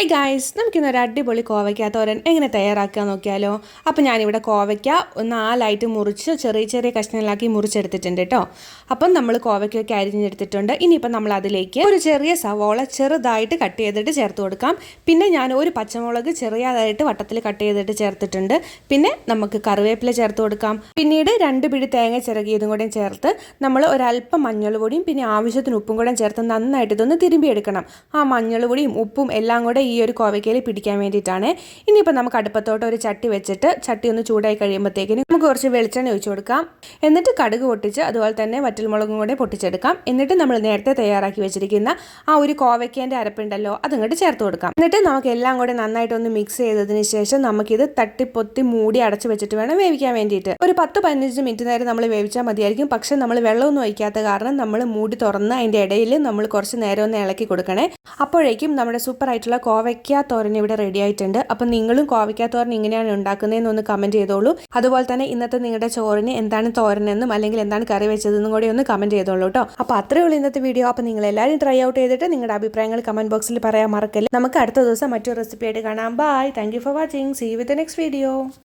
Hey guys, നമുക്കിന്നൊരു അടിപൊളി കോവയ്ക്ക തോരൻ എങ്ങനെ തയ്യാറാക്കാൻ നോക്കിയാലോ. അപ്പോൾ ഞാനിവിടെ കോവയ്ക്ക 4ആയിട്ട് മുറിച്ച് ചെറിയ ചെറിയ കഷ്ണങ്ങളാക്കി മുറിച്ചെടുത്തിട്ടുണ്ട് കേട്ടോ. അപ്പം നമ്മൾ കോവയ്ക്കൊക്കെ അരിഞ്ഞെടുത്തിട്ടുണ്ട്. ഇനിയിപ്പോൾ നമ്മൾ അതിലേക്ക് ഒരു ചെറിയ സവോള ചെറുതായിട്ട് കട്ട് ചെയ്തിട്ട് ചേർത്ത് കൊടുക്കാം. പിന്നെ ഞാൻ ഒരു പച്ചമുളക് ചെറിയതായിട്ട് വട്ടത്തിൽ കട്ട് ചെയ്തിട്ട് ചേർത്തിട്ടുണ്ട്. പിന്നെ നമുക്ക് കറിവേപ്പില ചേർത്ത് കൊടുക്കാം. പിന്നീട് 2 പിടി തേങ്ങ ചിരകിയതും കൂടെ ചേർത്ത് നമ്മൾ ഒരല്പം മഞ്ഞൾ പൊടിയും പിന്നെ ആവശ്യത്തിന് ഉപ്പും കൂടെ ചേർത്ത് നന്നായിട്ട് ഇതൊന്ന് തിരുമ്പിയെടുക്കണം. ആ മഞ്ഞൾ പൊടിയും ഉപ്പും എല്ലാം കൂടെ ഈ ഒരു കോവയ്ക്കയിൽ പിടിക്കാൻ വേണ്ടിയിട്ടാണ്. ഇനിയിപ്പോൾ നമുക്ക് അടുപ്പത്തോട്ട് ഒരു ചട്ടി വെച്ചിട്ട് ചട്ടി ഒന്ന് ചൂടായി കഴിയുമ്പോഴത്തേക്കിന് നമുക്ക് കുറച്ച് വെളിച്ചെണ്ണ ഒഴിച്ചു കൊടുക്കാം. എന്നിട്ട് കടുക് പൊട്ടിച്ച് അതുപോലെ തന്നെ വറ്റൽമുളകും കൂടെ പൊട്ടിച്ചെടുക്കാം. എന്നിട്ട് നമ്മൾ നേരത്തെ തയ്യാറാക്കി വെച്ചിരിക്കുന്ന ആ ഒരു കോവയ്ക്കേൻ്റെ അരപ്പുണ്ടല്ലോ അതങ്ങോട്ട് ചേർത്ത് കൊടുക്കാം. എന്നിട്ട് നമുക്ക് എല്ലാം കൂടെ നന്നായിട്ടൊന്ന് മിക്സ് ചെയ്തതിന് ശേഷം നമുക്കിത് തട്ടിപ്പൊത്തി മൂടി അടച്ചു വെച്ചിട്ട് വേണം വേവിക്കാൻ വേണ്ടിയിട്ട്. ഒരു 10-15 മിനിറ്റ് നേരം നമ്മൾ വേവിച്ചാൽ മതിയായിരിക്കും. പക്ഷെ നമ്മൾ വെള്ളമൊന്നും ഒഴിക്കാത്ത കാരണം നമ്മൾ മൂടി തുറന്ന് അതിൻ്റെ ഇടയിൽ നമ്മൾ കുറച്ച് നേരം ഒന്ന് ഇളക്കി കൊടുക്കണേ. അപ്പോഴേക്കും നമ്മുടെ സൂപ്പർ ആയിട്ടുള്ള കോവയ്ക്ക തോരൻ ഇവിടെ റെഡി ആയിട്ടുണ്ട്. അപ്പം നിങ്ങളും കോവയ്ക്ക തോരൻ ഇങ്ങനെയാണ് ഉണ്ടാക്കുന്നതെന്ന് ഒന്ന് കമൻറ്റ് ചെയ്തോളൂ. അതുപോലെ തന്നെ ഇന്നത്തെ നിങ്ങളുടെ ചോറിന് എന്താണ് തോരനെന്നും അല്ലെങ്കിൽ എന്താണ് കറി വെച്ചതെന്നും കൂടി ഒന്ന് കമൻറ്റ് ചെയ്തോളൂ കേട്ടോ. അപ്പോൾ അത്രയേ ഉള്ളൂ ഇന്നത്തെ വീഡിയോ. അപ്പോൾ നിങ്ങൾ എല്ലാവരും ട്രൈ ഔട്ട് ചെയ്തിട്ട് നിങ്ങളുടെ അഭിപ്രായങ്ങൾ കമൻറ്റ് ബോക്സിൽ പറയാൻ മറക്കല്ലേ. നമുക്ക് അടുത്ത ദിവസം മറ്റൊരു റെസിപ്പി ആയിട്ട് കാണാം. Bye. Thank you for watching. See you with the next video.